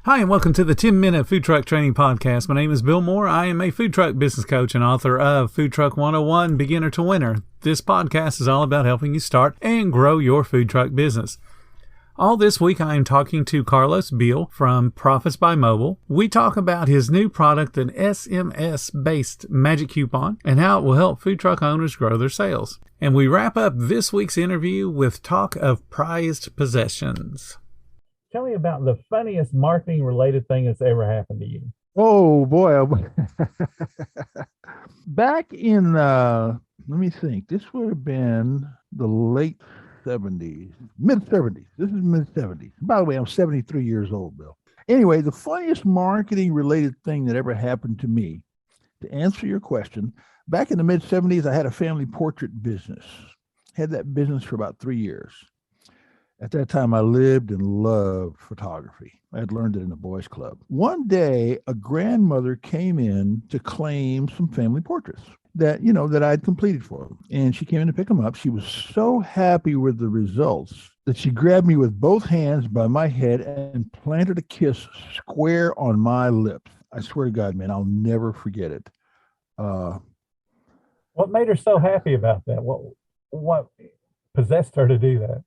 Hi, and welcome to the 10-Minute Food Truck Training Podcast. My name is Bill Moore. I am a food truck business coach and author of Food Truck 101, Beginner to Winner. This podcast is all about helping you start and grow your food truck business. All this week, I am talking to Carlos Beal from Profits by Mobile. We talk about his new product, an SMS-based magic coupon, and how it will help food truck owners grow their sales. And we wrap up this week's interview with talk of prized possessions. Tell me about the funniest marketing-related thing that's ever happened to you. Oh, boy. Back in, let me think, this would have been the late 70s, mid-70s. This is mid-70s. By the way, I'm 73 years old, Bill. Anyway, the funniest marketing-related thing that ever happened to me, to answer your question, back in the mid-70s, I had a family portrait business. Had that business for about 3 years. At that time, I lived and loved photography. I had learned it in the boys' club. One day, a grandmother came in to claim some family portraits that I'd completed for them. And she came in to pick them up. She was so happy with the results that she grabbed me with both hands by my head and planted a kiss square on my lips. I swear to God, man, I'll never forget it. What made her so happy about that? What possessed her to do that?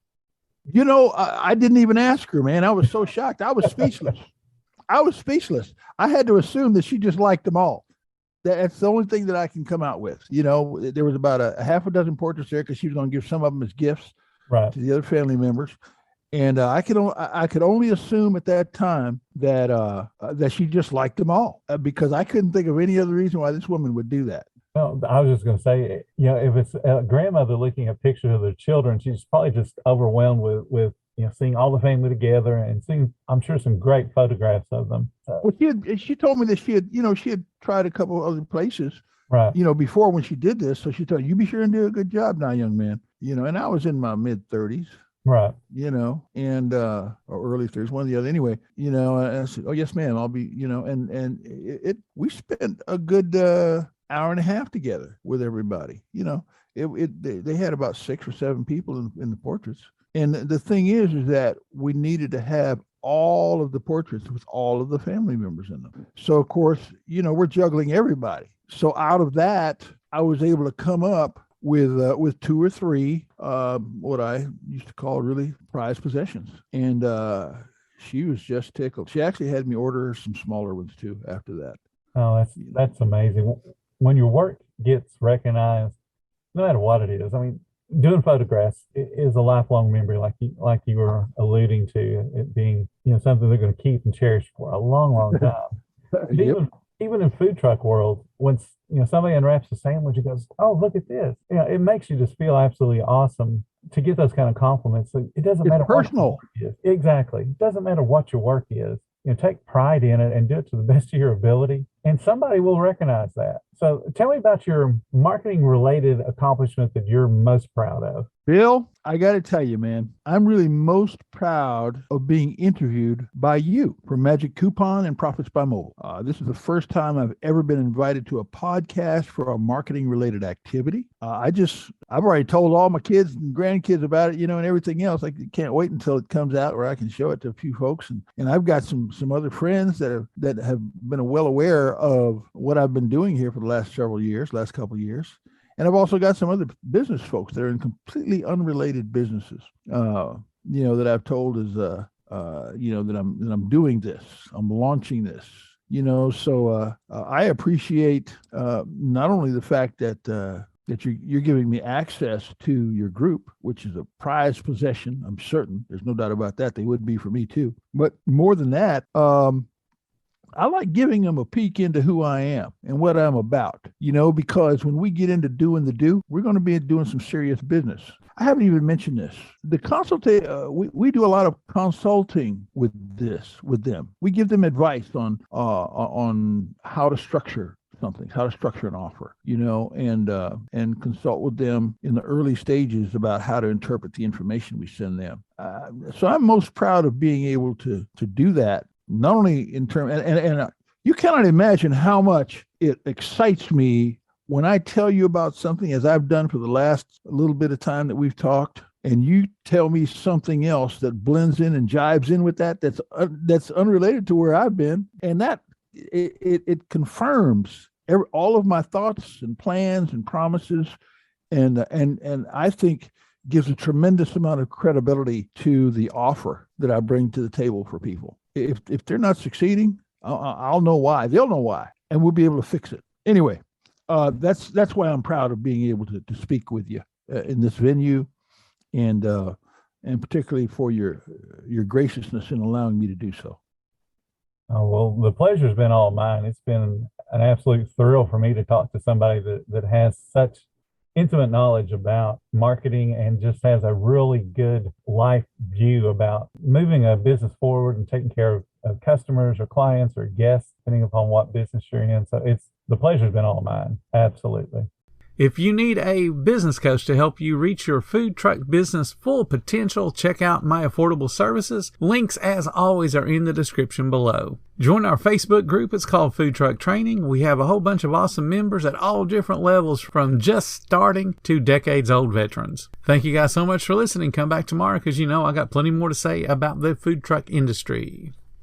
I didn't even ask her, man. I was so shocked. I was speechless. I had to assume that she just liked them all. That's the only thing that I can come out with. There was about a half a dozen portraits there because she was going to give some of them as gifts to the other family members. And I could only assume at that time that she just liked them all because I couldn't think of any other reason why this woman would do that. Well, I was just going to say, if it's a grandmother looking at pictures of their children, she's probably just overwhelmed with seeing all the family together and seeing, I'm sure, some great photographs of them. Well, she told me that she had tried a couple of other places, right? Before when she did this. So she told you be sure and do a good job now, young man. And I was in my mid 30s. Right. And or early 30s, one or the other. Anyway, and I said, "Oh yes, ma'am, I'll be." And we spent a good hour and a half together with everybody. They had about 6 or 7 people in the portraits. And the thing is that we needed to have all of the portraits with all of the family members in them. So of course, we're juggling everybody. So out of that, I was able to come up with 2 or 3 what I used to call really prized possessions. And she was just tickled. She actually had me order some smaller ones too after that. Oh, that's amazing. When your work gets recognized, no matter what it is, I mean, doing photographs is a lifelong memory, like you were alluding to, it being something they're going to keep and cherish for a long, long time. Yep. Even in food truck world, when somebody unwraps a sandwich and goes, "Oh, look at this," it makes you just feel absolutely awesome to get those kind of compliments. So it doesn't matter personal. What your work is. Exactly. It doesn't matter what your work is. Take pride in it and do it to the best of your ability, and somebody will recognize that. So tell me about your marketing-related accomplishment that you're most proud of. Bill, I got to tell you, man, I'm really most proud of being interviewed by you for Magic Coupon and Profits by Mobile. This is the first time I've ever been invited to a podcast for a marketing-related activity. I've already told all my kids and grandkids about it, and everything else. I can't wait until it comes out where I can show it to a few folks. And I've got some other friends that have been well aware of what I've been doing here for the last couple of years. And I've also got some other business folks that are in completely unrelated businesses, that I've told is, that I'm doing this, I'm launching this, so I appreciate not only the fact that you're giving me access to your group, which is a prized possession. I'm certain there's no doubt about that. They would be for me too. But more than that, I like giving them a peek into who I am and what I'm about, because when we get into doing the do, we're going to be doing some serious business. I haven't even mentioned this. The we do a lot of consulting with them. We give them advice on how to structure something, how to structure an offer, and consult with them in the early stages about how to interpret the information we send them. So I'm most proud of being able to do that. Not only in terms, and you cannot imagine how much it excites me when I tell you about something, as I've done for the last little bit of time that we've talked, and you tell me something else that blends in and jives in with that's unrelated to where I've been, and that it confirms all of my thoughts and plans and promises, and I think gives a tremendous amount of credibility to the offer that I bring to the table for people. If they're not succeeding, I'll know why. They'll know why, and we'll be able to fix it. Anyway, that's why I'm proud of being able to speak with you in this venue, and particularly for your graciousness in allowing me to do so. Oh, well, the pleasure's been all mine. It's been an absolute thrill for me to talk to somebody that has such intimate knowledge about marketing and just has a really good life view about moving a business forward and taking care of customers or clients or guests, depending upon what business you're in. So the pleasure's been all mine. Absolutely. If you need a business coach to help you reach your food truck business full potential, check out My Affordable Services. Links, as always, are in the description below. Join our Facebook group. It's called Food Truck Training. We have a whole bunch of awesome members at all different levels, from just starting to decades-old veterans. Thank you guys so much for listening. Come back tomorrow because I got plenty more to say about the food truck industry.